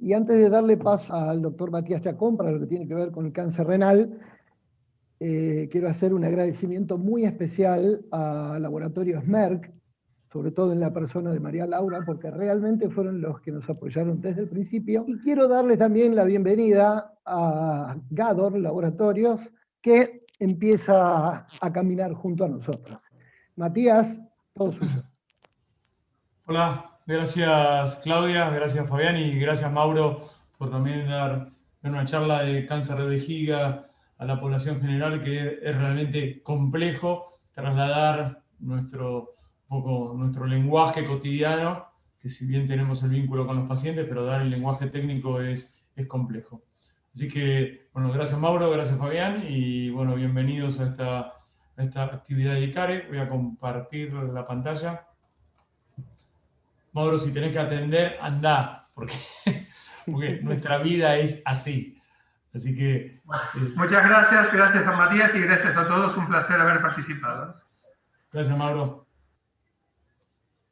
Y antes de darle paso al doctor Matías Chacón para lo que tiene que ver con el cáncer renal, quiero hacer un agradecimiento muy especial a Laboratorios Merck, sobre todo en la persona de María Laura, porque realmente fueron los que nos apoyaron desde el principio. Y quiero darle también la bienvenida a Gador Laboratorios, que empieza a caminar junto a nosotros. Matías, todo suyo. Hola, gracias Claudia, gracias Fabián y gracias Mauro por también dar una charla de cáncer de vejiga a la población general, que es realmente complejo trasladar nuestro lenguaje cotidiano, que si bien tenemos el vínculo con los pacientes, pero dar el lenguaje técnico es complejo. Así que, bueno, gracias Mauro, gracias Fabián y bueno, bienvenidos a esta actividad de ICARE. Voy a compartir la pantalla. Mauro, si tenés que atender, andá, porque nuestra vida es así. Así que... Muchas gracias a Matías y gracias a todos. Un placer haber participado. Gracias, Mauro.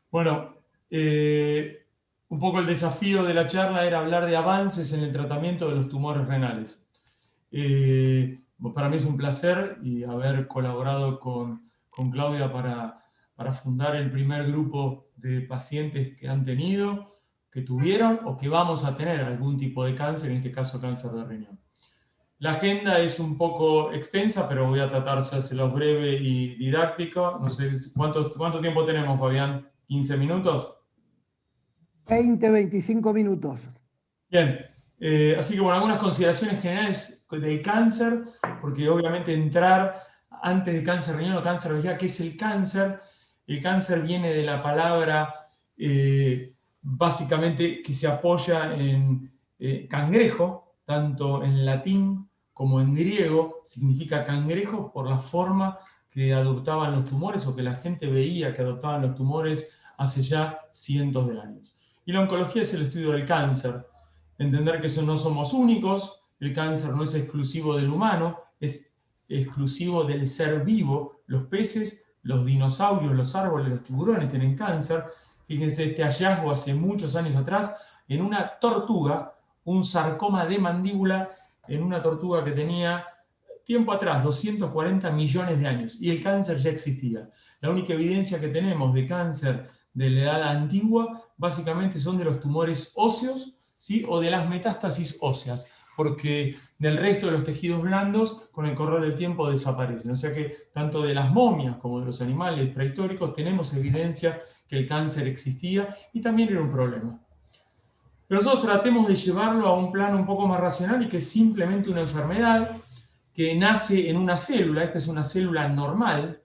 Bueno, un poco el desafío de la charla era hablar de avances en el tratamiento de los tumores renales. Para mí es un placer y haber colaborado con Claudia para fundar el primer grupo de pacientes que han tenido, que tuvieron o que vamos a tener algún tipo de cáncer, en este caso cáncer de riñón. La agenda es un poco extensa, pero voy a tratar de hacérselo breve y didáctico. No sé, ¿cuánto tiempo tenemos, Fabián? ¿15 minutos? 20, 25 minutos. Bien, así que bueno, algunas consideraciones generales del cáncer, porque obviamente entrar antes de cáncer riñón o cáncer de vejiga, ¿qué es el cáncer? El cáncer viene de la palabra básicamente que se apoya en cangrejo, tanto en latín como en griego, significa cangrejo por la forma que adoptaban los tumores o que la gente veía que adoptaban los tumores hace ya cientos de años. Y la oncología es el estudio del cáncer. Entender que no somos únicos, el cáncer no es exclusivo del humano, es exclusivo del ser vivo. Los peces, los dinosaurios, los árboles, los tiburones tienen cáncer. Fíjense este hallazgo hace muchos años atrás en una tortuga, un sarcoma de mandíbula en una tortuga que tenía tiempo atrás, 240 millones de años, y el cáncer ya existía. La única evidencia que tenemos de cáncer de la edad antigua básicamente son de los tumores óseos, ¿sí? O de las metástasis óseas, porque del resto de los tejidos blandos con el correr del tiempo desaparecen. O sea que tanto de las momias como de los animales prehistóricos tenemos evidencia que el cáncer existía y también era un problema. Pero nosotros tratemos de llevarlo a un plano un poco más racional y que es simplemente una enfermedad que nace en una célula. Esta es una célula normal.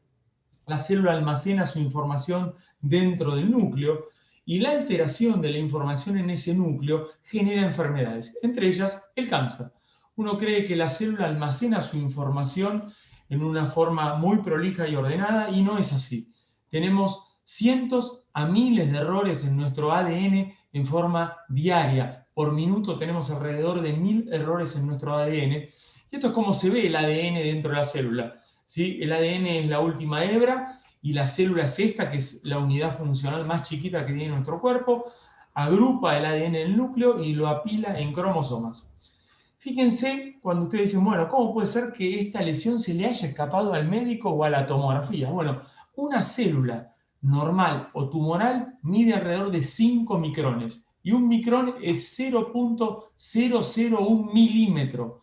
La célula almacena su información dentro del núcleo y la alteración de la información en ese núcleo genera enfermedades, entre ellas el cáncer. Uno cree que la célula almacena su información en una forma muy prolija y ordenada y no es así. Tenemos cientos a miles de errores en nuestro ADN en forma diaria. Por minuto tenemos alrededor de 1000 errores en nuestro ADN. Y esto es como se ve el ADN dentro de la célula. ¿Sí? El ADN es la última hebra y la célula es esta, que es la unidad funcional más chiquita que tiene nuestro cuerpo. Agrupa el ADN en el núcleo y lo apila en cromosomas. Fíjense cuando ustedes dicen, bueno, ¿cómo puede ser que esta lesión se le haya escapado al médico o a la tomografía? Bueno, una célula normal o tumoral mide alrededor de 5 micrones y un micrón es 0.001 milímetro.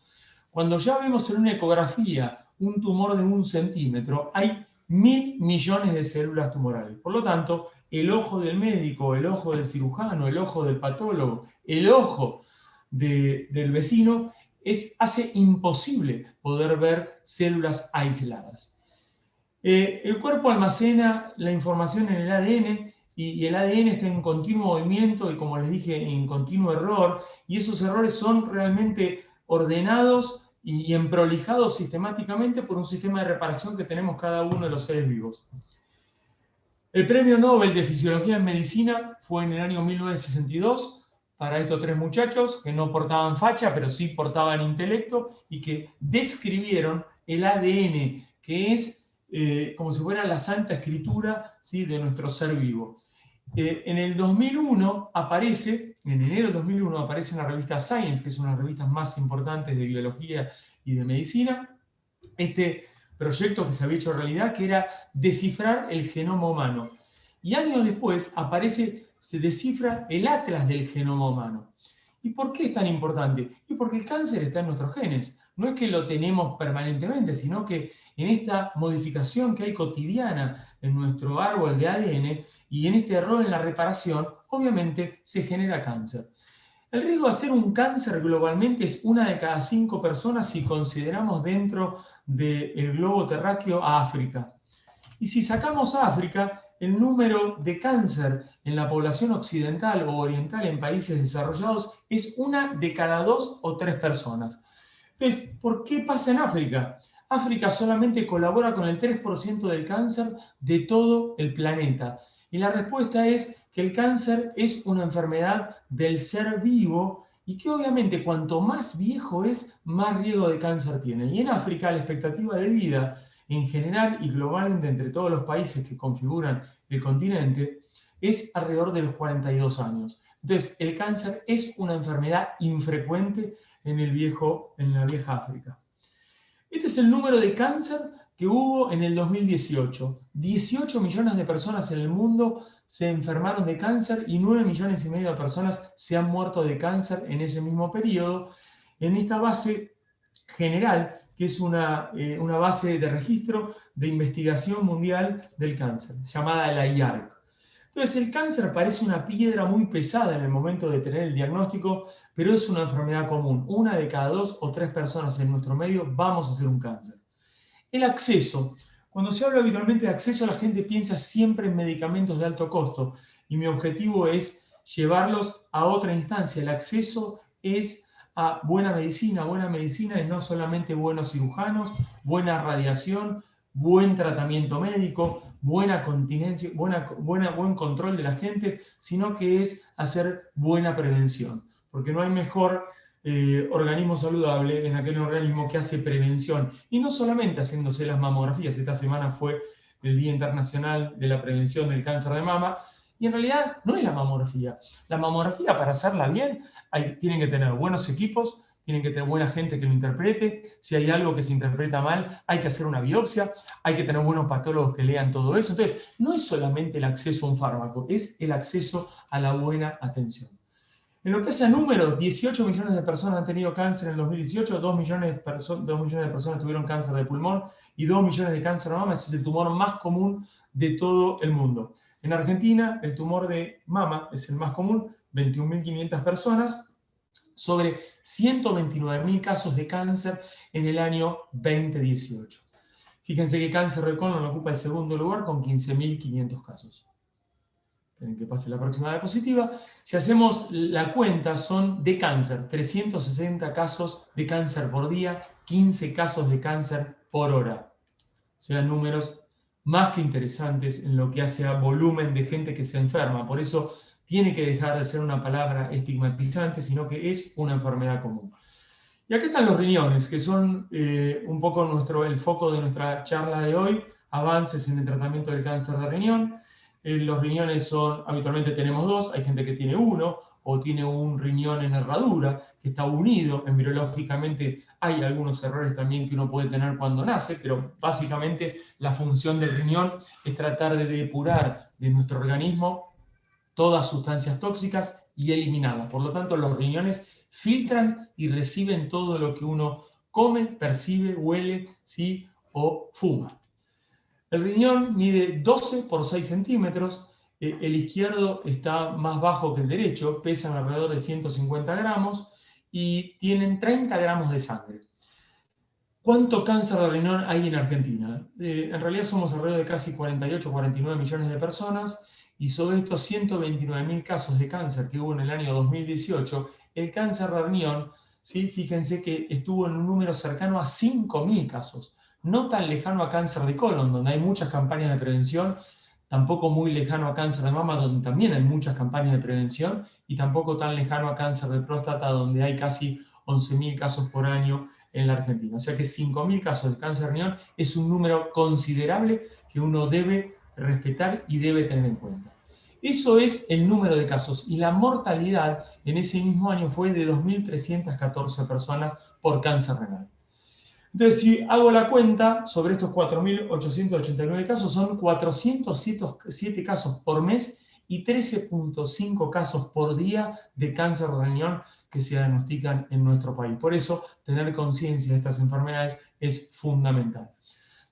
Cuando ya vemos en una ecografía un tumor de 1 centímetro, hay 1000 millones de células tumorales. Por lo tanto, el ojo del médico, el ojo del cirujano, el ojo del patólogo, el ojo del vecino, hace imposible poder ver células aisladas. El cuerpo almacena la información en el ADN y el ADN está en continuo movimiento y, como les dije, en continuo error, y esos errores son realmente ordenados y emprolijados sistemáticamente por un sistema de reparación que tenemos cada uno de los seres vivos. El premio Nobel de Fisiología en Medicina fue en el año 1962 para estos 3 muchachos que no portaban facha, pero sí portaban intelecto y que describieron el ADN, que es como si fuera la santa escritura, ¿sí?, de nuestro ser vivo. En el 2001 aparece, en enero del 2001 aparece en la revista Science, que es una de las revistas más importantes de biología y de medicina, este proyecto que se había hecho realidad, que era descifrar el genoma humano. Y años después se descifra el atlas del genoma humano. ¿Y por qué es tan importante? Y porque el cáncer está en nuestros genes. No es que lo tenemos permanentemente, sino que en esta modificación que hay cotidiana en nuestro árbol de ADN y en este error en la reparación, obviamente se genera cáncer. El riesgo de hacer un cáncer globalmente es 1 de cada 5 personas si consideramos dentro del globo terráqueo a África. Y si sacamos a África, el número de cáncer en la población occidental o oriental en países desarrollados es 1 de cada 2 o 3 personas. Entonces, ¿por qué pasa en África? África solamente colabora con el 3% del cáncer de todo el planeta. Y la respuesta es que el cáncer es una enfermedad del ser vivo y que obviamente cuanto más viejo es, más riesgo de cáncer tiene. Y en África la expectativa de vida en general y globalmente entre todos los países que configuran el continente es alrededor de los 42 años. Entonces, el cáncer es una enfermedad infrecuente en la vieja África. Este es el número de cáncer que hubo en el 2018. 18 millones de personas en el mundo se enfermaron de cáncer y 9,5 millones de personas se han muerto de cáncer en ese mismo periodo, en esta base general, que es una base de registro de investigación mundial del cáncer, llamada la IARC. Entonces, el cáncer parece una piedra muy pesada en el momento de tener el diagnóstico, pero es una enfermedad común. 1 de cada 2 o 3 personas en nuestro medio vamos a hacer un cáncer. El acceso. Cuando se habla habitualmente de acceso, la gente piensa siempre en medicamentos de alto costo, y mi objetivo es llevarlos a otra instancia. El acceso es a buena medicina. Buena medicina es no solamente buenos cirujanos, buena radiación, buen tratamiento médico, buena continencia, buen control de la gente, sino que es hacer buena prevención. Porque no hay mejor organismo saludable en aquel organismo que hace prevención. Y no solamente haciéndose las mamografías. Esta semana fue el Día Internacional de la Prevención del Cáncer de Mama. Y en realidad no es la mamografía. La mamografía, para hacerla bien, tienen que tener buenos equipos, tienen que tener buena gente que lo interprete. Si hay algo que se interpreta mal, hay que hacer una biopsia, hay que tener buenos patólogos que lean todo eso. Entonces, no es solamente el acceso a un fármaco, es el acceso a la buena atención. En lo que hace a números, 18 millones de personas han tenido cáncer en el 2018, 2 millones de personas tuvieron cáncer de pulmón y 2 millones de cáncer de mama. Ese es el tumor más común de todo el mundo. En Argentina, el tumor de mama es el más común, 21.500 personas, sobre 129.000 casos de cáncer en el año 2018. Fíjense que cáncer de colon ocupa el segundo lugar con 15.500 casos. Esperen que pase la próxima diapositiva. Si hacemos la cuenta, son de cáncer, 360 casos de cáncer por día, 15 casos de cáncer por hora. O sea, números más que interesantes en lo que hace a volumen de gente que se enferma. Por eso tiene que dejar de ser una palabra estigmatizante, sino que es una enfermedad común. Y acá están los riñones, que son un poco el foco de nuestra charla de hoy, avances en el tratamiento del cáncer de riñón. Los riñones habitualmente tenemos 2, hay gente que tiene 1, o tiene un riñón en herradura, que está unido. Embriológicamente hay algunos errores también que uno puede tener cuando nace, pero básicamente la función del riñón es tratar de depurar de nuestro organismo todas sustancias tóxicas y eliminarlas. Por lo tanto, los riñones filtran y reciben todo lo que uno come, percibe, huele, ¿sí? O fuma. El riñón mide 12 por 6 centímetros. El izquierdo está más bajo que el derecho, pesan alrededor de 150 gramos y tienen 30 gramos de sangre. ¿Cuánto cáncer de riñón hay en Argentina? En realidad somos alrededor de casi 48 o 49 millones de personas, y sobre estos 129.000 casos de cáncer que hubo en el año 2018, el cáncer de riñón, ¿sí? Fíjense que estuvo en un número cercano a 5.000 casos. No tan lejano a cáncer de colon, donde hay muchas campañas de prevención, tampoco muy lejano a cáncer de mama, donde también hay muchas campañas de prevención, y tampoco tan lejano a cáncer de próstata, donde hay casi 11.000 casos por año en la Argentina. O sea que 5.000 casos de cáncer de riñón es un número considerable que uno debe respetar y debe tener en cuenta. Eso es el número de casos. Y la mortalidad en ese mismo año fue de 2.314 personas por cáncer renal. Entonces, si hago la cuenta sobre estos 4.889 casos, son 407 casos por mes y 13.5 casos por día de cáncer de riñón que se diagnostican en nuestro país. Por eso, tener conciencia de estas enfermedades es fundamental.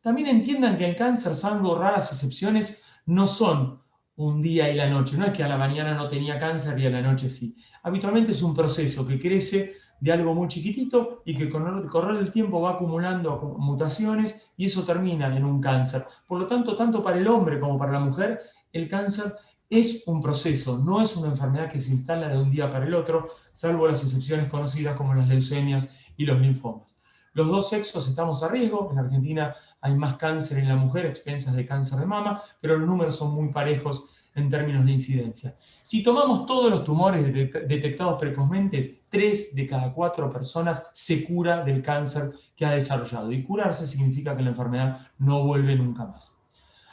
También entiendan que el cáncer, salvo raras excepciones, no son un día y la noche. No es que a la mañana no tenía cáncer y a la noche sí. Habitualmente es un proceso que crece de algo muy chiquitito y que con el correr del tiempo va acumulando mutaciones y eso termina en un cáncer. Por lo tanto, tanto para el hombre como para la mujer, el cáncer es un proceso, no es una enfermedad que se instala de un día para el otro, salvo las excepciones conocidas como las leucemias y los linfomas. Los dos sexos estamos a riesgo. En Argentina hay más cáncer en la mujer a expensas de cáncer de mama, pero los números son muy parejos en términos de incidencia. Si tomamos todos los tumores detectados precozmente, 3 de cada 4 personas se cura del cáncer que ha desarrollado. Y curarse significa que la enfermedad no vuelve nunca más.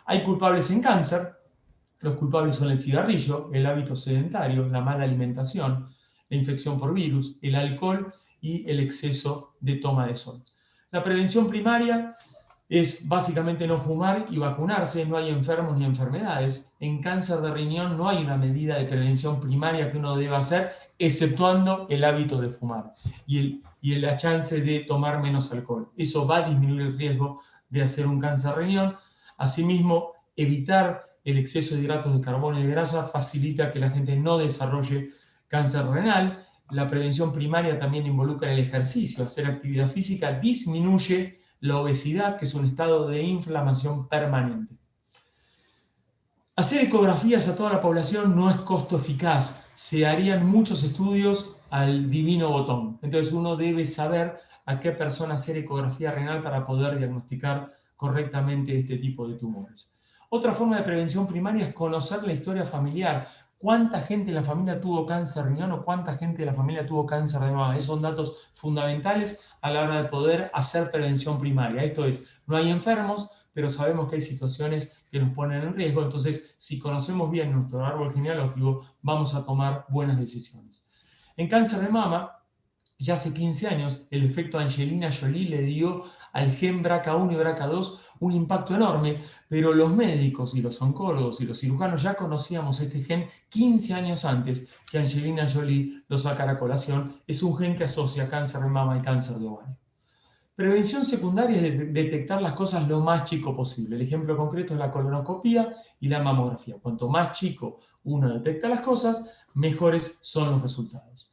Hay culpables en cáncer. Los culpables son el cigarrillo, el hábito sedentario, la mala alimentación, la infección por virus, el alcohol y el exceso de toma de sol. La prevención primaria es básicamente no fumar y vacunarse. No hay enfermos ni enfermedades. En cáncer de riñón no hay una medida de prevención primaria que uno deba hacer, exceptuando el hábito de fumar y la chance de tomar menos alcohol. Eso va a disminuir el riesgo de hacer un cáncer de riñón. Asimismo, evitar el exceso de hidratos de carbono y de grasa facilita que la gente no desarrolle cáncer renal. La prevención primaria también involucra el ejercicio. Hacer actividad física disminuye la obesidad, que es un estado de inflamación permanente. Hacer ecografías a toda la población no es costo eficaz. Se harían muchos estudios al divino botón. Entonces uno debe saber a qué persona hacer ecografía renal para poder diagnosticar correctamente este tipo de tumores. Otra forma de prevención primaria es conocer la historia familiar. ¿Cuánta gente en la familia tuvo cáncer de riñón o cuánta gente de la familia tuvo cáncer de mama? Esos son datos fundamentales a la hora de poder hacer prevención primaria. Esto es, no hay enfermos, pero sabemos que hay situaciones que nos ponen en riesgo. Entonces, si conocemos bien nuestro árbol genealógico, vamos a tomar buenas decisiones. En cáncer de mama, ya hace 15 años, el efecto Angelina Jolie le dio al gen BRCA1 y BRCA2 un impacto enorme, pero los médicos y los oncólogos y los cirujanos ya conocíamos este gen 15 años antes que Angelina Jolie lo sacara a colación. Es un gen que asocia cáncer de mama y cáncer de ovario. Prevención secundaria es detectar las cosas lo más chico posible. El ejemplo concreto es la colonoscopía y la mamografía. Cuanto más chico uno detecta las cosas, mejores son los resultados.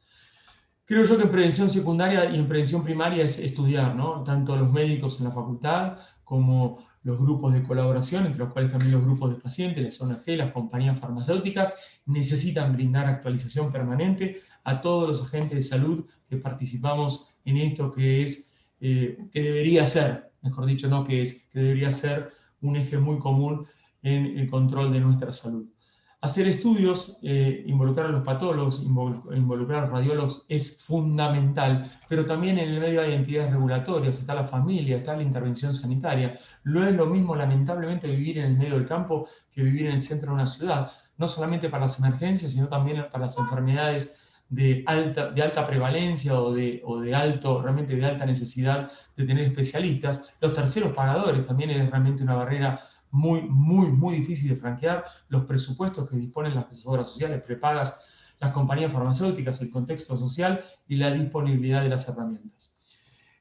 Creo yo que en prevención secundaria y en prevención primaria es estudiar, ¿no? Tanto los médicos en la facultad como los grupos de colaboración, entre los cuales también los grupos de pacientes, las ONG, las compañías farmacéuticas, necesitan brindar actualización permanente a todos los agentes de salud que participamos en esto que debería ser, mejor dicho, no que es, que debería ser un eje muy común en el control de nuestra salud. Hacer estudios, involucrar a los patólogos, involucrar a los radiólogos es fundamental, pero también en el medio hay entidades regulatorias, está la familia, está la intervención sanitaria. No es lo mismo, lamentablemente, vivir en el medio del campo que vivir en el centro de una ciudad, no solamente para las emergencias, sino también para las enfermedades de alta prevalencia o realmente de alta necesidad de tener especialistas. Los terceros pagadores también es realmente una barrera muy difícil de franquear. Los presupuestos que disponen las obras sociales, prepagas, las compañías farmacéuticas, el contexto social y la disponibilidad de las herramientas.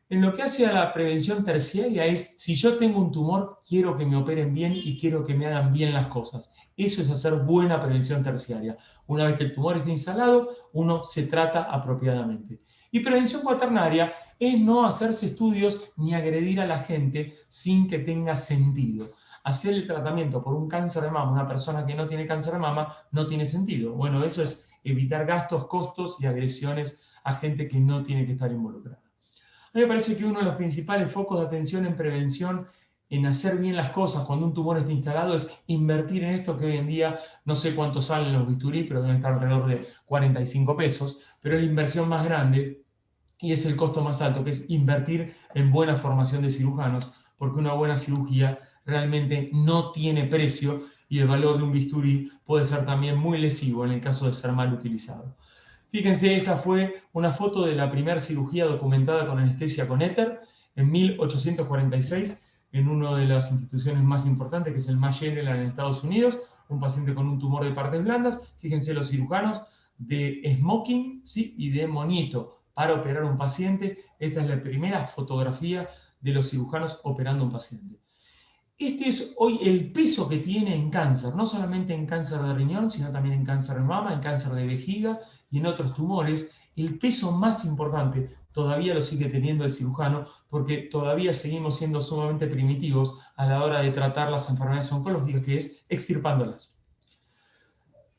En lo que hace a la prevención terciaria es, si yo tengo un tumor, quiero que me operen bien y quiero que me hagan bien las cosas. Eso es hacer buena prevención terciaria. Una vez que el tumor está instalado, uno se trata apropiadamente. Y prevención cuaternaria es no hacerse estudios ni agredir a la gente sin que tenga sentido. Hacer el tratamiento por un cáncer de mama, una persona que no tiene cáncer de mama, no tiene sentido. Bueno, eso es evitar gastos, costos y agresiones a gente que no tiene que estar involucrada. A mí me parece que uno de los principales focos de atención en prevención, en hacer bien las cosas cuando un tumor está instalado, es invertir en esto que hoy en día, no sé cuánto salen los bisturí, pero deben estar alrededor de 45 pesos, pero es la inversión más grande y es el costo más alto, que es invertir en buena formación de cirujanos, porque una buena cirugía realmente no tiene precio y el valor de un bisturí puede ser también muy lesivo en el caso de ser mal utilizado. Fíjense, esta fue una foto de la primera cirugía documentada con anestesia con éter en 1846 en una de las instituciones más importantes, que es el Mass General en Estados Unidos, un paciente con un tumor de partes blandas. Fíjense los cirujanos de smoking, ¿sí?, y de moñito para operar a un paciente. Esta es la primera fotografía de los cirujanos operando a un paciente. Este es hoy el peso que tiene en cáncer, no solamente en cáncer de riñón, sino también en cáncer de mama, en cáncer de vejiga y en otros tumores. El peso más importante todavía lo sigue teniendo el cirujano, porque todavía seguimos siendo sumamente primitivos a la hora de tratar las enfermedades oncológicas, que es extirpándolas.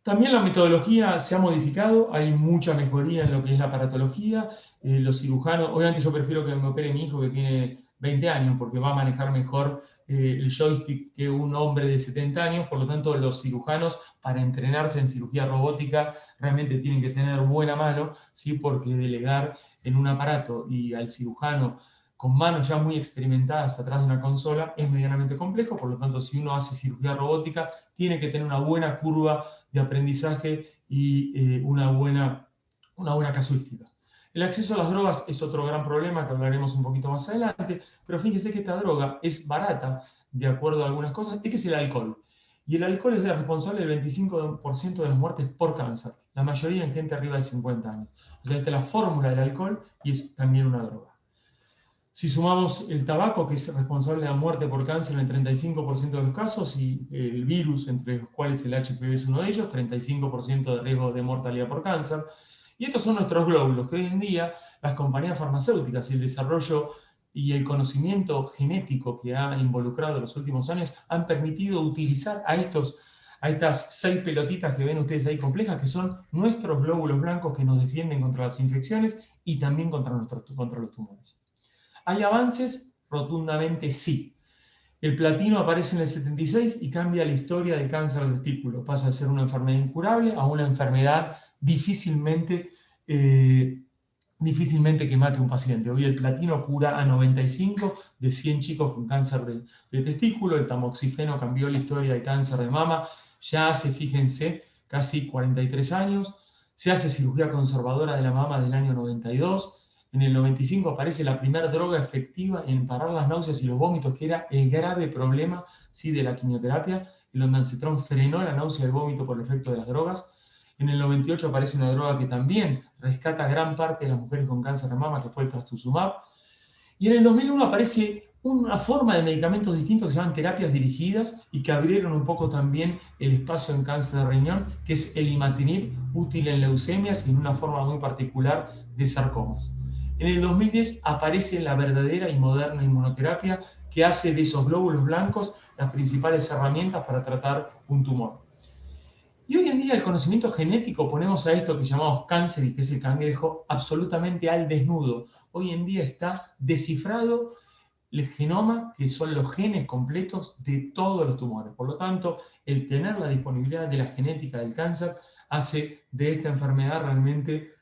También la metodología se ha modificado, hay mucha mejoría en lo que es la aparatología. Los cirujanos, obviamente yo prefiero que me opere mi hijo que tiene 20 años, porque va a manejar mejor el joystick que un hombre de 70 años, por lo tanto los cirujanos para entrenarse en cirugía robótica realmente tienen que tener buena mano, ¿sí?, porque delegar en un aparato y al cirujano con manos ya muy experimentadas atrás de una consola es medianamente complejo. Por lo tanto, si uno hace cirugía robótica, tiene que tener una buena curva de aprendizaje y una buena casuística. El acceso a las drogas es otro gran problema que hablaremos un poquito más adelante, pero fíjense que esta droga es barata, de acuerdo a algunas cosas, que es el alcohol. Y el alcohol es el responsable del 25% de las muertes por cáncer, la mayoría en gente arriba de 50 años. O sea, esta es la fórmula del alcohol y es también una droga. Si sumamos el tabaco, que es responsable de la muerte por cáncer en el 35% de los casos, y el virus, entre los cuales el HPV es uno de ellos, 35% de riesgo de mortalidad por cáncer. Y estos son nuestros glóbulos, que hoy en día las compañías farmacéuticas y el desarrollo y el conocimiento genético que ha involucrado en los últimos años han permitido utilizar a estas 6 pelotitas que ven ustedes ahí complejas, que son nuestros glóbulos blancos que nos defienden contra las infecciones y también contra los tumores. ¿Hay avances? Rotundamente sí. El platino aparece en el 76 y cambia la historia del cáncer de testículo. Pasa de ser una enfermedad incurable a una enfermedad difícilmente que mate a un paciente. Hoy el platino cura a 95 de 100 chicos con cáncer de testículo. El tamoxifeno cambió la historia del cáncer de mama ya hace, fíjense, casi 43 años. Se hace cirugía conservadora de la mama del año 92. En el 95 aparece la primera droga efectiva en parar las náuseas y los vómitos, que era el grave problema, ¿sí?, de la quimioterapia. El ondansetrón frenó la náusea y el vómito por el efecto de las drogas. En el 98 aparece una droga que también rescata a gran parte de las mujeres con cáncer de mama, que fue el trastuzumab. Y en el 2001 aparece una forma de medicamentos distintos que se llaman terapias dirigidas y que abrieron un poco también el espacio en cáncer de riñón, que es el imatinib, útil en leucemias y en una forma muy particular de sarcomas. En el 2010 aparece la verdadera y moderna inmunoterapia, que hace de esos glóbulos blancos las principales herramientas para tratar un tumor. Y hoy en día el conocimiento genético, ponemos a esto que llamamos cáncer y que es el cangrejo, absolutamente al desnudo. Hoy en día está descifrado el genoma, que son los genes completos de todos los tumores. Por lo tanto, el tener la disponibilidad de la genética del cáncer hace de esta enfermedad realmente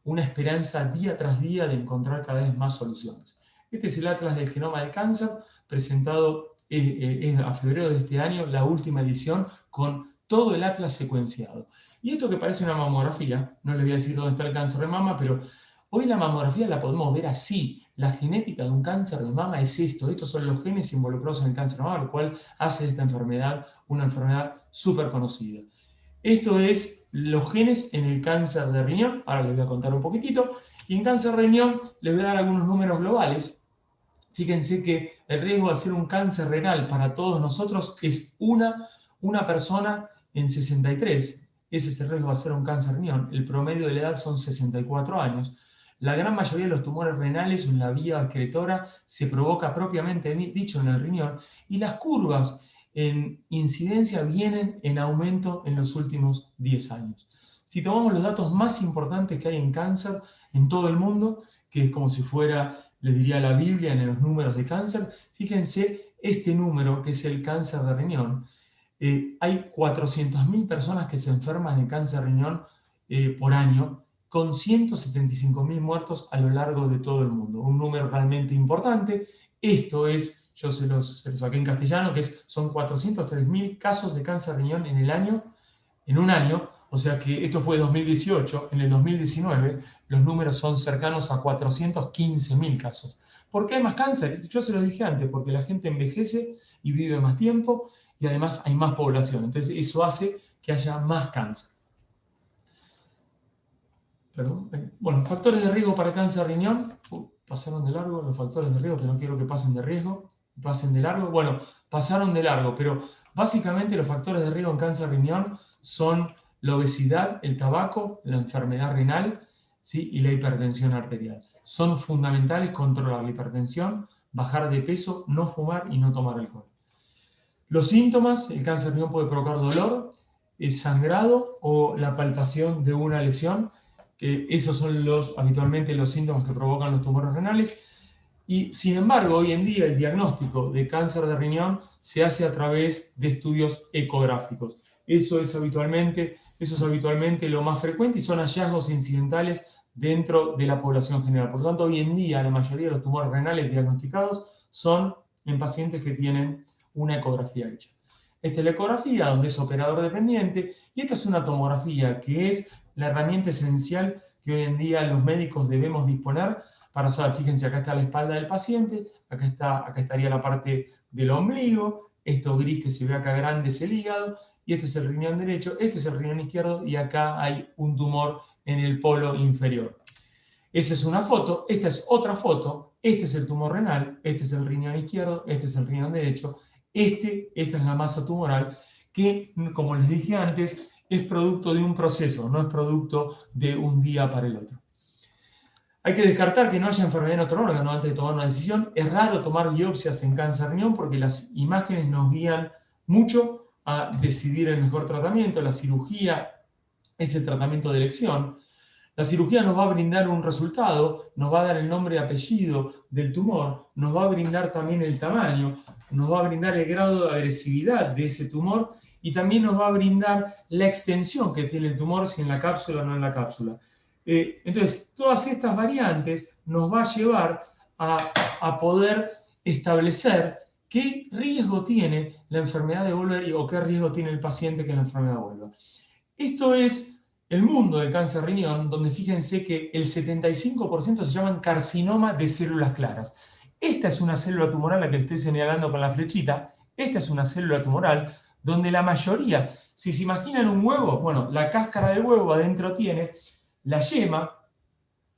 una esperanza día tras día de encontrar cada vez más soluciones. Este es el Atlas del Genoma del Cáncer, presentado a febrero de este año, la última edición, con todo el atlas secuenciado. Y esto que parece una mamografía, no les voy a decir dónde está el cáncer de mama, pero hoy la mamografía la podemos ver así. La genética de un cáncer de mama es esto. Estos son los genes involucrados en el cáncer de mama, lo cual hace de esta enfermedad una enfermedad súper conocida. Esto es los genes en el cáncer de riñón. Ahora les voy a contar un poquitito. Y en cáncer de riñón les voy a dar algunos números globales. Fíjense que el riesgo de hacer un cáncer renal para todos nosotros es una persona en 63. Ese es el riesgo de hacer un cáncer de riñón. El promedio de la edad son 64 años. La gran mayoría de los tumores renales en la vía excretora se provoca propiamente dicho en el riñón, y las curvas en incidencia vienen en aumento en los últimos 10 años. Si tomamos los datos más importantes que hay en cáncer en todo el mundo, que es como si fuera, les diría, la Biblia en los números de cáncer, fíjense este número que es el cáncer de riñón. Hay 400.000 personas que se enferman de cáncer de riñón por año, con 175.000 muertos a lo largo de todo el mundo. Un número realmente importante. Esto es yo se los saqué en castellano, que son 403.000 casos de cáncer de riñón en un año, o sea que esto fue 2018, en el 2019 los números son cercanos a 415.000 casos. ¿Por qué hay más cáncer? Yo se los dije antes, porque la gente envejece y vive más tiempo y además hay más población, entonces eso hace que haya más cáncer. Perdón. Bueno, factores de riesgo para cáncer de riñón. Pasaron de largo los factores de riesgo, que no quiero que pasen de riesgo. Pasen de largo. Bueno, pasaron de largo, pero básicamente los factores de riesgo en cáncer de riñón son la obesidad, el tabaco, la enfermedad renal, ¿sí? Y la hipertensión arterial. Son fundamentales controlar la hipertensión, bajar de peso, no fumar y no tomar alcohol. Los síntomas: el cáncer de riñón puede provocar dolor, sangrado o la palpación de una lesión. Esos son habitualmente los síntomas que provocan los tumores renales. Y sin embargo, hoy en día el diagnóstico de cáncer de riñón se hace a través de estudios ecográficos. Eso es habitualmente lo más frecuente y son hallazgos incidentales dentro de la población general. Por lo tanto, hoy en día la mayoría de los tumores renales diagnosticados son en pacientes que tienen una ecografía hecha. Esta es la ecografía, donde es operador dependiente, y esta es una tomografía, que es la herramienta esencial que hoy en día los médicos debemos disponer para saber. Fíjense, acá está la espalda del paciente, acá estaría la parte del ombligo, esto gris que se ve acá grande es el hígado, y este es el riñón derecho, este es el riñón izquierdo, y acá hay un tumor en el polo inferior. Esa es una foto, esta es otra foto, este es el tumor renal, este es el riñón izquierdo, este es el riñón derecho, esta es la masa tumoral, que, como les dije antes, es producto de un proceso, no es producto de un día para el otro. Hay que descartar que no haya enfermedad en otro órgano antes de tomar una decisión. Es raro tomar biopsias en cáncer de riñón porque las imágenes nos guían mucho a decidir el mejor tratamiento. La cirugía es el tratamiento de elección. La cirugía nos va a brindar un resultado, nos va a dar el nombre y apellido del tumor, nos va a brindar también el tamaño, nos va a brindar el grado de agresividad de ese tumor y también nos va a brindar la extensión que tiene el tumor, si en la cápsula o no en la cápsula. Entonces, todas estas variantes nos va a llevar a poder establecer qué riesgo tiene la enfermedad de volver o qué riesgo tiene el paciente que la enfermedad vuelva. Esto es el mundo del cáncer de riñón, donde fíjense que el 75% se llaman carcinoma de células claras. Esta es una célula tumoral, la que le estoy señalando con la flechita. Esta es una célula tumoral donde la mayoría, si se imaginan un huevo, bueno, la cáscara del huevo adentro tiene la yema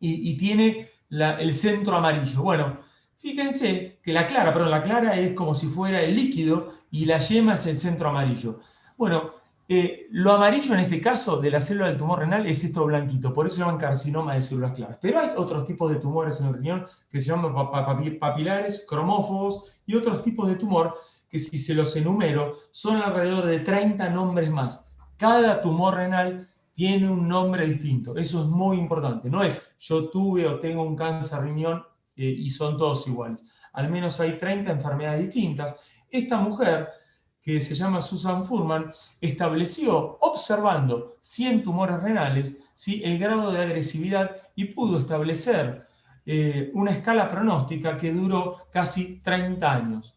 y tiene el centro amarillo. Bueno, fíjense que la clara es como si fuera el líquido y la yema es el centro amarillo. Bueno, lo amarillo en este caso de la célula del tumor renal es esto blanquito, por eso se llaman carcinoma de células claras. Pero hay otros tipos de tumores en el riñón que se llaman papilares, cromófobos y otros tipos de tumor que, si se los enumero, son alrededor de 30 nombres más. Cada tumor renal tiene un nombre distinto. Eso es muy importante. No es yo tuve o tengo un cáncer de riñón y son todos iguales. Al menos hay 30 enfermedades distintas. Esta mujer, que se llama Susan Fuhrman, estableció, observando 100 tumores renales, ¿sí?, el grado de agresividad y pudo establecer una escala pronóstica que duró casi 30 años.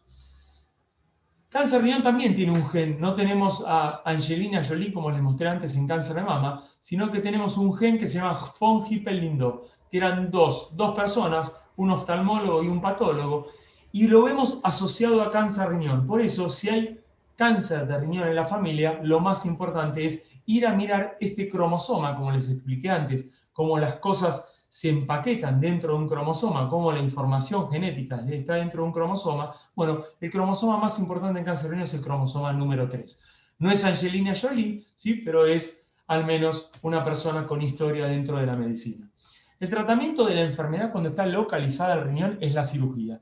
Cáncer de riñón también tiene un gen. No tenemos a Angelina Jolie, como les mostré antes en cáncer de mama, sino que tenemos un gen que se llama von Hippel-Lindau, que eran dos personas, un oftalmólogo y un patólogo, y lo vemos asociado a cáncer de riñón. Por eso, si hay cáncer de riñón en la familia, lo más importante es ir a mirar este cromosoma, como les expliqué antes, cómo las cosas se empaquetan dentro de un cromosoma, cómo la información genética está dentro de un cromosoma. Bueno, el cromosoma más importante en cáncer de riñón es el cromosoma número 3. No es Angelina Jolie, ¿sí?, pero es al menos una persona con historia dentro de la medicina. El tratamiento de la enfermedad cuando está localizada el riñón es la cirugía.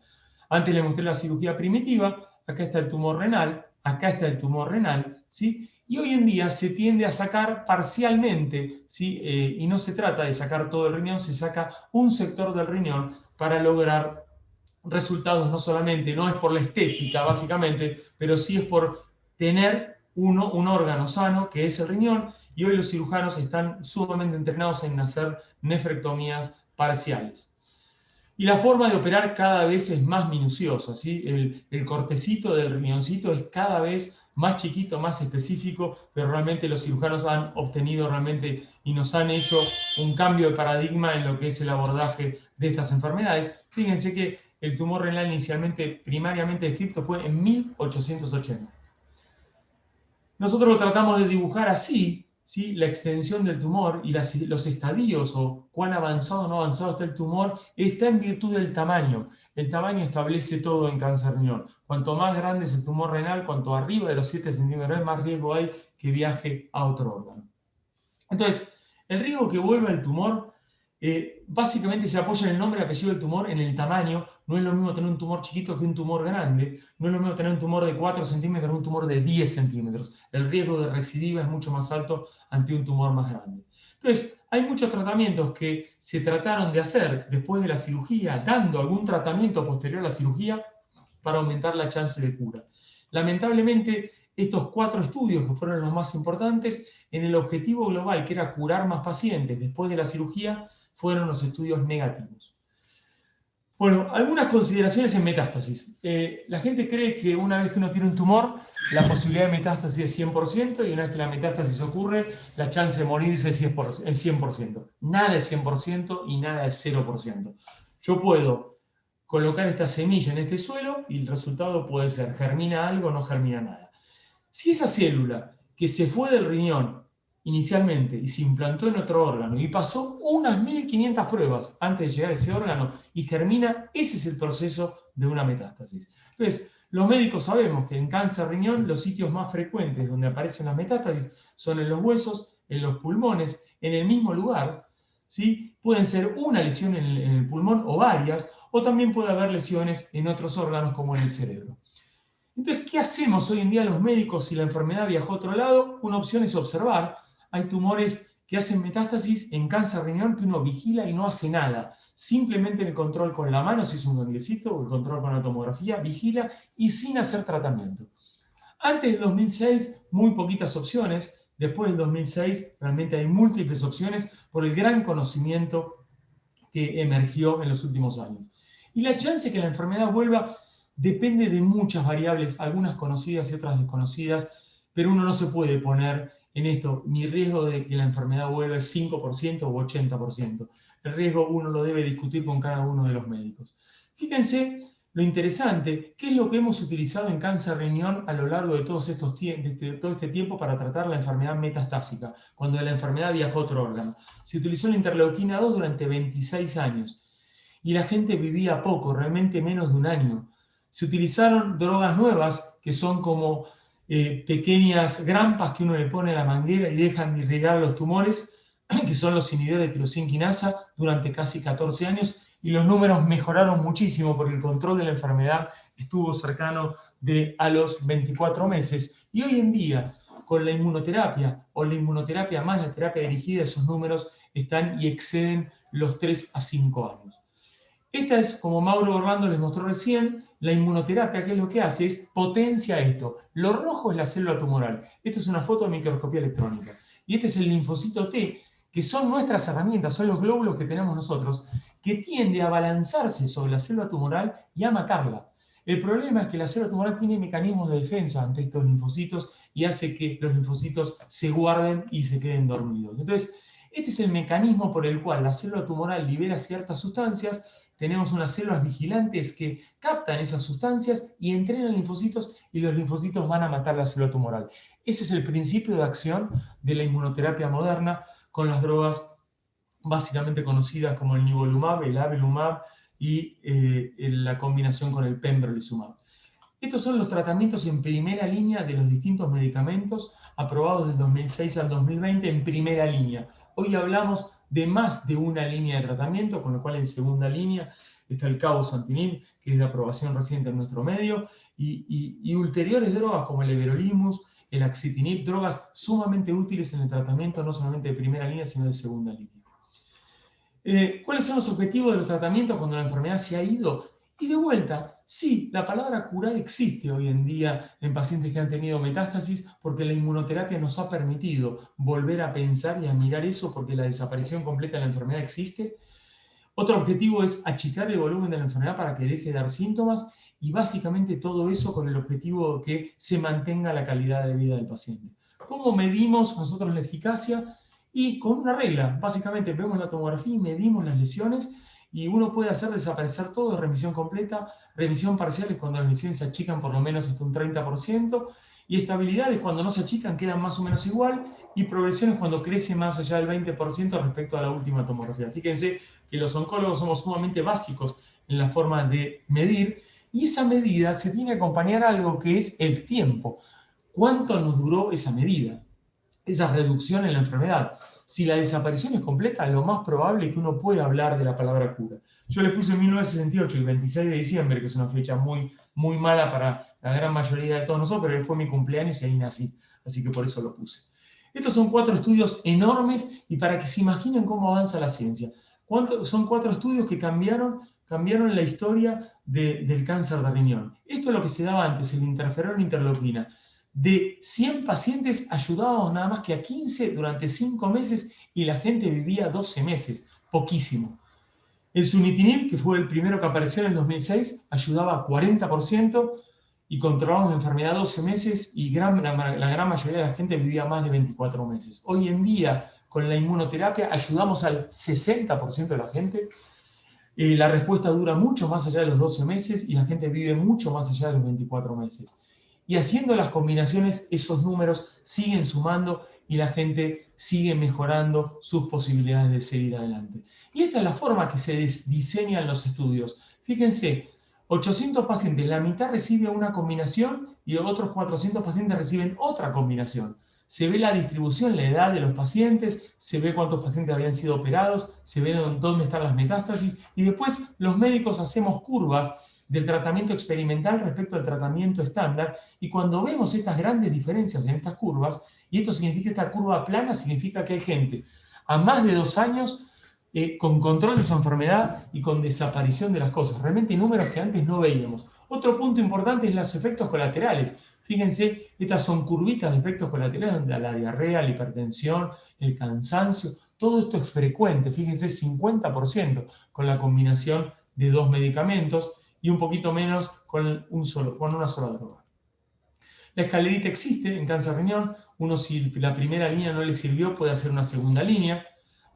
Antes les mostré la cirugía primitiva, acá está el tumor renal, acá está el tumor renal, ¿sí? Y hoy en día se tiende a sacar parcialmente, ¿sí? Y no se trata de sacar todo el riñón, se saca un sector del riñón para lograr resultados. No solamente, no es por la estética básicamente, pero sí es por tener un órgano sano, que es el riñón, y hoy los cirujanos están sumamente entrenados en hacer nefrectomías parciales. Y la forma de operar cada vez es más minuciosa, ¿sí? El cortecito del riñoncito es cada vez más chiquito, más específico, pero realmente los cirujanos han obtenido realmente y nos han hecho un cambio de paradigma en lo que es el abordaje de estas enfermedades. Fíjense que el tumor renal inicialmente, primariamente descrito, fue en 1880. Nosotros lo tratamos de dibujar así, ¿sí? La extensión del tumor y los estadios o cuán avanzado o no avanzado está el tumor está en virtud del tamaño. El tamaño establece todo en cáncer renal. Cuanto más grande es el tumor renal, cuanto arriba de los 7 centímetros, más riesgo hay que viaje a otro órgano. Entonces, el riesgo que vuelva el tumor básicamente se apoya en el nombre y apellido del tumor, en el tamaño. No es lo mismo tener un tumor chiquito que un tumor grande. No es lo mismo tener un tumor de 4 centímetros que un tumor de 10 centímetros. El riesgo de recidiva es mucho más alto ante un tumor más grande. Entonces, hay muchos tratamientos que se trataron de hacer después de la cirugía, dando algún tratamiento posterior a la cirugía para aumentar la chance de cura. Lamentablemente, estos 4 estudios, que fueron los más importantes, en el objetivo global, que era curar más pacientes después de la cirugía, fueron los estudios negativos. Bueno, algunas consideraciones en metástasis. La gente cree que una vez que uno tiene un tumor, la posibilidad de metástasis es 100%, y una vez que la metástasis ocurre, la chance de morirse es 100%. Nada es 100% y nada es 0%. Yo puedo colocar esta semilla en este suelo y el resultado puede ser germina algo o no germina nada. Si esa célula que se fue del riñón inicialmente y se implantó en otro órgano y pasó unas 1500 pruebas antes de llegar a ese órgano y germina, ese es el proceso de una metástasis. Entonces, los médicos sabemos que en cáncer riñón los sitios más frecuentes donde aparecen las metástasis son en los huesos, en los pulmones, en el mismo lugar, ¿sí? Pueden ser una lesión en el pulmón o varias, o también puede haber lesiones en otros órganos como en el cerebro. Entonces, ¿qué hacemos hoy en día los médicos si la enfermedad viajó a otro lado? Una opción es observar. Hay tumores que hacen metástasis en cáncer riñón que uno vigila y no hace nada. Simplemente el control con la mano, si es un gangliocito, o el control con la tomografía, vigila y sin hacer tratamiento. Antes del 2006, muy poquitas opciones. Después del 2006, realmente hay múltiples opciones por el gran conocimiento que emergió en los últimos años. Y la chance de que la enfermedad vuelva depende de muchas variables, algunas conocidas y otras desconocidas, pero uno no se puede poner en esto, mi riesgo de que la enfermedad vuelva es 5% o 80%. El riesgo uno lo debe discutir con cada uno de los médicos. Fíjense lo interesante, ¿qué es lo que hemos utilizado en cáncer riñón a lo largo de todo este tiempo para tratar la enfermedad metastásica, cuando la enfermedad viajó a otro órgano? Se utilizó la interleuquina 2 durante 26 años y la gente vivía poco, realmente menos de un año. Se utilizaron drogas nuevas que son como pequeñas grampas que uno le pone a la manguera y dejan de irrigar los tumores, que son los inhibidores de tirosina quinasa, durante casi 14 años, y los números mejoraron muchísimo porque el control de la enfermedad estuvo cercano a los 24 meses. Y hoy en día, con la inmunoterapia o la inmunoterapia más la terapia dirigida, esos números están y exceden los 3 a 5 años. Esta es, como Mauro Orlando les mostró recién, la inmunoterapia, que es lo que hace, es potencia esto. Lo rojo es la célula tumoral. Esta es una foto de microscopía electrónica. Y este es el linfocito T, que son nuestras herramientas, son los glóbulos que tenemos nosotros, que tiende a abalanzarse sobre la célula tumoral y a matarla. El problema es que la célula tumoral tiene mecanismos de defensa ante estos linfocitos y hace que los linfocitos se guarden y se queden dormidos. Entonces, este es el mecanismo por el cual la célula tumoral libera ciertas sustancias. Tenemos unas células vigilantes que captan esas sustancias y entrenan linfocitos y los linfocitos van a matar la célula tumoral. Ese es el principio de acción de la inmunoterapia moderna con las drogas básicamente conocidas como el nivolumab, el avelumab y la combinación con el pembrolizumab. Estos son los tratamientos en primera línea de los distintos medicamentos aprobados del 2006 al 2020 en primera línea. Hoy hablamos de más de una línea de tratamiento, con lo cual en segunda línea está el cabozantinib, que es de aprobación reciente en nuestro medio, y ulteriores drogas como el everolimus, el axitinib, drogas sumamente útiles en el tratamiento no solamente de primera línea, sino de segunda línea. ¿Cuáles son los objetivos de los tratamientos cuando la enfermedad se ha ido? Y de vuelta, sí, la palabra curar existe hoy en día en pacientes que han tenido metástasis porque la inmunoterapia nos ha permitido volver a pensar y a mirar eso porque la desaparición completa de la enfermedad existe. Otro objetivo es achicar el volumen de la enfermedad para que deje de dar síntomas y básicamente todo eso con el objetivo de que se mantenga la calidad de vida del paciente. ¿Cómo medimos nosotros la eficacia? Y con una regla, básicamente vemos la tomografía y medimos las lesiones y uno puede hacer desaparecer todo, remisión completa, remisión parcial es cuando las lesiones se achican por lo menos hasta un 30%, y estabilidad es cuando no se achican, quedan más o menos igual, y progresión es cuando crece más allá del 20% respecto a la última tomografía. Fíjense que los oncólogos somos sumamente básicos en la forma de medir, y esa medida se tiene que acompañar a algo que es el tiempo. ¿Cuánto nos duró esa medida? Esa reducción en la enfermedad. Si la desaparición es completa, lo más probable es que uno pueda hablar de la palabra cura. Yo le puse 1968 y 26 de diciembre, que es una fecha muy, muy mala para la gran mayoría de todos nosotros, pero fue mi cumpleaños y ahí nací, así que por eso lo puse. Estos son 4 estudios enormes y para que se imaginen cómo avanza la ciencia. Son 4 estudios que cambiaron la historia del cáncer de riñón. Esto es lo que se daba antes, el interferón interleuquina. De 100 pacientes ayudábamos nada más que a 15 durante 5 meses y la gente vivía 12 meses, poquísimo. El sunitinib, que fue el primero que apareció en el 2006, ayudaba a 40% y controlamos la enfermedad 12 meses y la gran mayoría de la gente vivía más de 24 meses. Hoy en día, con la inmunoterapia, ayudamos al 60% de la gente. La respuesta dura mucho más allá de los 12 meses y la gente vive mucho más allá de los 24 meses. Y haciendo las combinaciones, esos números siguen sumando y la gente sigue mejorando sus posibilidades de seguir adelante. Y esta es la forma que se diseñan los estudios. Fíjense, 800 pacientes, la mitad recibe una combinación y otros 400 pacientes reciben otra combinación. Se ve la distribución, la edad de los pacientes, se ve cuántos pacientes habían sido operados, se ve dónde están las metástasis y después los médicos hacemos curvas del tratamiento experimental respecto al tratamiento estándar, y cuando vemos estas grandes diferencias en estas curvas, y esto significa esta curva plana, significa que hay gente a más de 2 años con control de su enfermedad y con desaparición de las cosas, realmente números que antes no veíamos. Otro punto importante es los efectos colaterales. Fíjense, estas son curvitas de efectos colaterales donde la diarrea, la hipertensión, el cansancio, todo esto es frecuente, fíjense, 50% con la combinación de 2 medicamentos, y un poquito menos con una sola droga. La escalerita existe en cáncer de riñón. Uno, si la primera línea no le sirvió, puede hacer una segunda línea.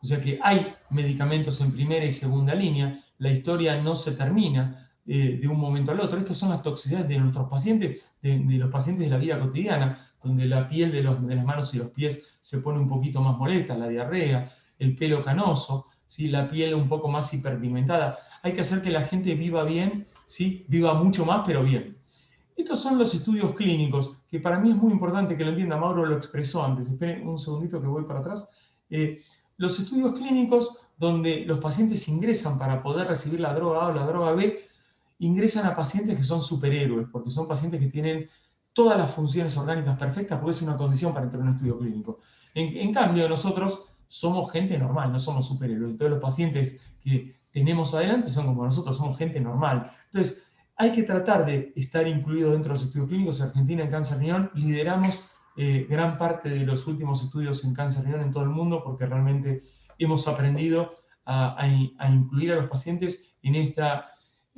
O sea que hay medicamentos en primera y segunda línea. La historia no se termina de un momento al otro. Estas son las toxicidades de nuestros pacientes, de los pacientes de la vida cotidiana, donde la piel de las manos y los pies se pone un poquito más molesta, la diarrea, el pelo canoso, ¿sí? La piel un poco más hiperpigmentada. Hay que hacer que la gente viva bien, ¿sí? Viva mucho más, pero bien. Estos son los estudios clínicos, que para mí es muy importante que lo entienda. Mauro lo expresó antes. Esperen un segundito que voy para atrás. Los estudios clínicos donde los pacientes ingresan para poder recibir la droga A o la droga B, ingresan a pacientes que son superhéroes, porque son pacientes que tienen todas las funciones orgánicas perfectas, porque es una condición para entrar en un estudio clínico. En cambio, nosotros somos gente normal, no somos superhéroes. Entonces los pacientes que tenemos adelante son como nosotros, somos gente normal. Entonces hay que tratar de estar incluidos dentro de los estudios clínicos. Argentina en cáncer riñón lideramos gran parte de los últimos estudios en cáncer riñón en todo el mundo, porque realmente hemos aprendido a incluir a los pacientes en esta,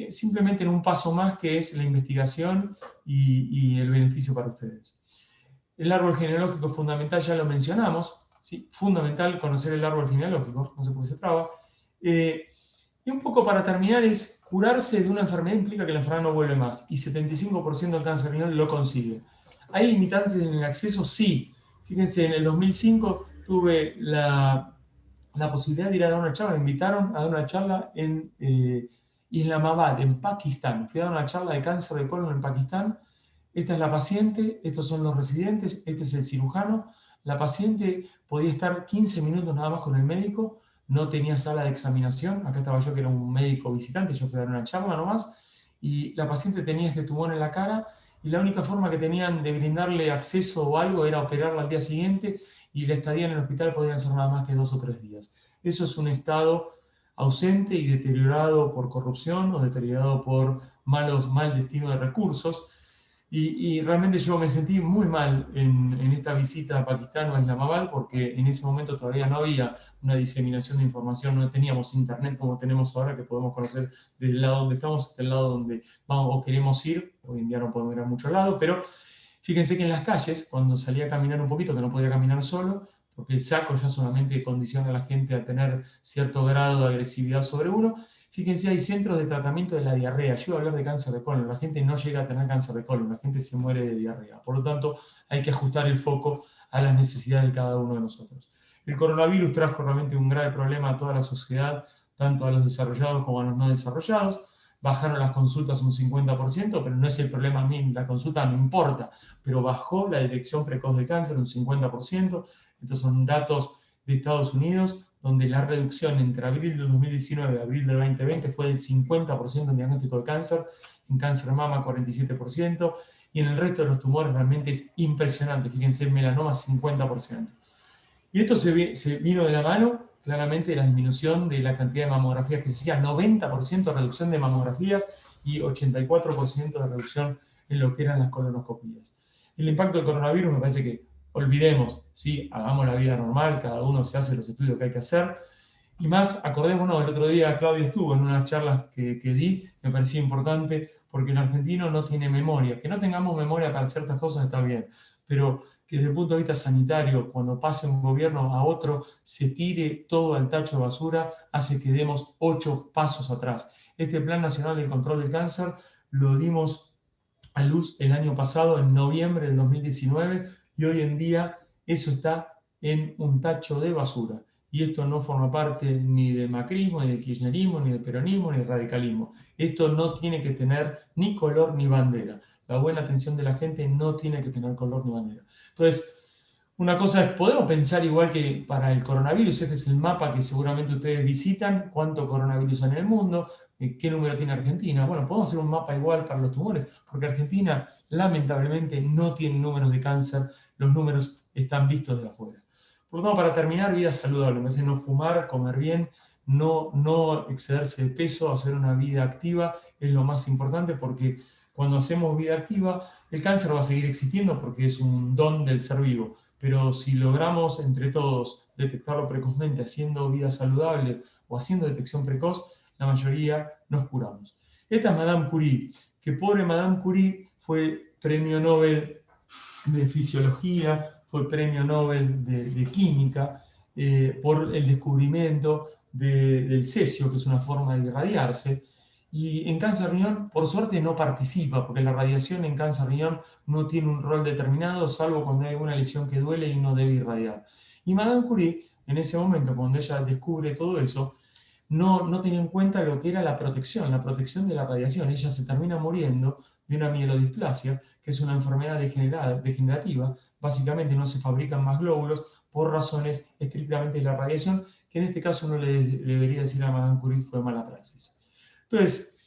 simplemente en un paso más que es la investigación y el beneficio para ustedes. El árbol genealógico es fundamental, ya lo mencionamos, ¿sí? Fundamental conocer el árbol genealógico, no sé por qué se traba. Y un poco para terminar es, curarse de una enfermedad implica que la enfermedad no vuelve más, y 75% del cáncer renal lo consigue. ¿Hay limitantes en el acceso? Sí. Fíjense, en el 2005 tuve la posibilidad de ir a dar una charla, me invitaron a dar una charla en Islamabad, en Pakistán. Fui a dar una charla de cáncer de colon en Pakistán. Esta es la paciente, estos son los residentes, este es el cirujano. La paciente podía estar 15 minutos nada más con el médico, no tenía sala de examinación. Acá estaba yo, que era un médico visitante, yo fui a dar una charla nomás, y la paciente tenía este tumor en la cara, y la única forma que tenían de brindarle acceso o algo era operarla al día siguiente, y la estadía en el hospital podían ser nada más que 2 o 3 días. Eso es un estado ausente y deteriorado por corrupción o deteriorado por mal destino de recursos. Y realmente yo me sentí muy mal en esta visita a Pakistán o a Islamabad, porque en ese momento todavía no había una diseminación de información, no teníamos internet como tenemos ahora, que podemos conocer desde el lado donde estamos hasta el lado donde vamos o queremos ir. Hoy en día no podemos ir a muchos lados, pero fíjense que en las calles, cuando salía a caminar un poquito, que no podía caminar solo, porque el saco ya solamente condiciona a la gente a tener cierto grado de agresividad sobre uno. Fíjense, hay centros de tratamiento de la diarrea. Yo iba a hablar de cáncer de colon. La gente no llega a tener cáncer de colon, la gente se muere de diarrea. Por lo tanto, hay que ajustar el foco a las necesidades de cada uno de nosotros. El coronavirus trajo realmente un grave problema a toda la sociedad, tanto a los desarrollados como a los no desarrollados. Bajaron las consultas un 50%, pero no es el problema a mí, la consulta me importa, pero bajó la detección precoz de cáncer un 50%. Estos son datos de Estados Unidos, donde la reducción entre abril del 2019 y abril del 2020 fue del 50% en diagnóstico de cáncer, en cáncer de mama 47%, y en el resto de los tumores realmente es impresionante. Fíjense, el melanoma 50%. Y esto se vino de la mano claramente de la disminución de la cantidad de mamografías que se hacía, 90% de reducción de mamografías y 84% de reducción en lo que eran las colonoscopías. El impacto del coronavirus me parece que olvidemos, ¿sí? Hagamos la vida normal, cada uno se hace los estudios que hay que hacer. Y más, acordémonos, el otro día Claudia estuvo en unas charlas que di, me parecía importante, porque el argentino no tiene memoria. Que no tengamos memoria para ciertas cosas está bien, pero que desde el punto de vista sanitario, cuando pase un gobierno a otro, se tire todo al tacho de basura, hace que demos 8 pasos atrás. Este Plan Nacional de Control del Cáncer lo dimos a luz el año pasado, en noviembre del 2019, y hoy en día eso está en un tacho de basura. Y esto no forma parte ni del macrismo, ni del kirchnerismo, ni del peronismo, ni del radicalismo. Esto no tiene que tener ni color ni bandera. La buena atención de la gente no tiene que tener color ni bandera. Entonces, una cosa es, podemos pensar igual que para el coronavirus, este es el mapa que seguramente ustedes visitan, cuánto coronavirus hay en el mundo, qué número tiene Argentina. Bueno, podemos hacer un mapa igual para los tumores, porque Argentina lamentablemente no tiene números de cáncer, los números están vistos de afuera. Por lo tanto, para terminar, vida saludable, me parece no fumar, comer bien, no excederse de peso, hacer una vida activa es lo más importante, porque cuando hacemos vida activa, el cáncer va a seguir existiendo porque es un don del ser vivo. Pero si logramos entre todos detectarlo precozmente haciendo vida saludable o haciendo detección precoz, la mayoría nos curamos. Esta es Madame Curie, que pobre Madame Curie fue premio Nobel de Fisiología, fue premio Nobel de Química por el descubrimiento del cesio, que es una forma de irradiarse. Y en cáncer de riñón, por suerte, no participa, porque la radiación en cáncer de riñón no tiene un rol determinado, salvo cuando hay una lesión que duele y no debe irradiar. Y Madame Curie, en ese momento, cuando ella descubre todo eso, no tenía en cuenta lo que era la protección de la radiación. Ella se termina muriendo de una mielodisplasia, que es una enfermedad degenerativa. Básicamente no se fabrican más glóbulos por razones estrictamente de la radiación, que en este caso uno le debería decir a Madame Curie fue mala praxis. Entonces,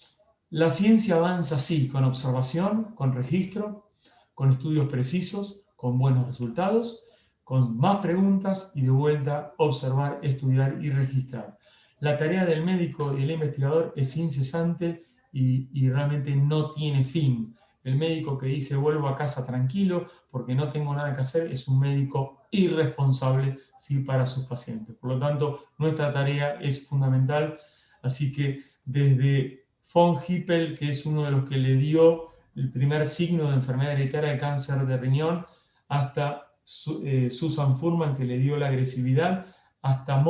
la ciencia avanza así, con observación, con registro, con estudios precisos, con buenos resultados, con más preguntas y de vuelta observar, estudiar y registrar. La tarea del médico y del investigador es incesante y realmente no tiene fin. El médico que dice vuelvo a casa tranquilo porque no tengo nada que hacer es un médico irresponsable, sí, para sus pacientes. Por lo tanto, nuestra tarea es fundamental, así que desde von Hippel, que es uno de los que le dio el primer signo de enfermedad hereditaria del cáncer de riñón, hasta Susan Fuhrman, que le dio la agresividad, hasta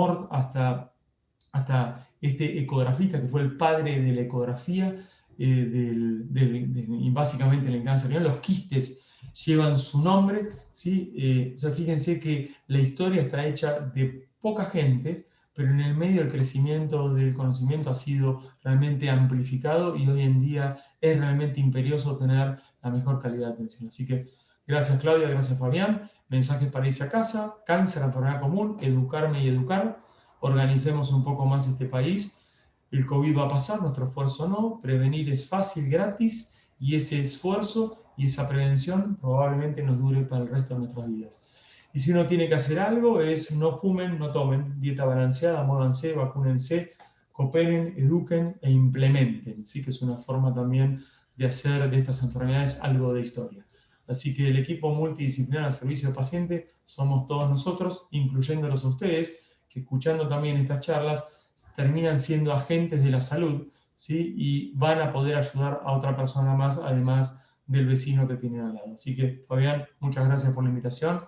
este ecografista, que fue el padre de la ecografía, y básicamente en el cáncer de riñón, los quistes llevan su nombre, ¿sí? O sea, fíjense que la historia está hecha de poca gente, pero en el medio del crecimiento del conocimiento ha sido realmente amplificado y hoy en día es realmente imperioso tener la mejor calidad de atención. Así que gracias Claudia, gracias Fabián. Mensajes para irse a casa, cáncer, enfermedad común, educarme y educar. Organicemos un poco más este país. El COVID va a pasar, nuestro esfuerzo no. Prevenir es fácil, gratis, y ese esfuerzo y esa prevención probablemente nos dure para el resto de nuestras vidas. Y si uno tiene que hacer algo es no fumen, no tomen, dieta balanceada, muévanse, vacúnense, cooperen, eduquen e implementen. ¿Sí? Que es una forma también de hacer de estas enfermedades algo de historia. Así que el equipo multidisciplinar al servicio del paciente somos todos nosotros, incluyéndolos a ustedes, que escuchando también estas charlas terminan siendo agentes de la salud, ¿sí? Y van a poder ayudar a otra persona más, además del vecino que tienen al lado. Así que, Fabián, muchas gracias por la invitación.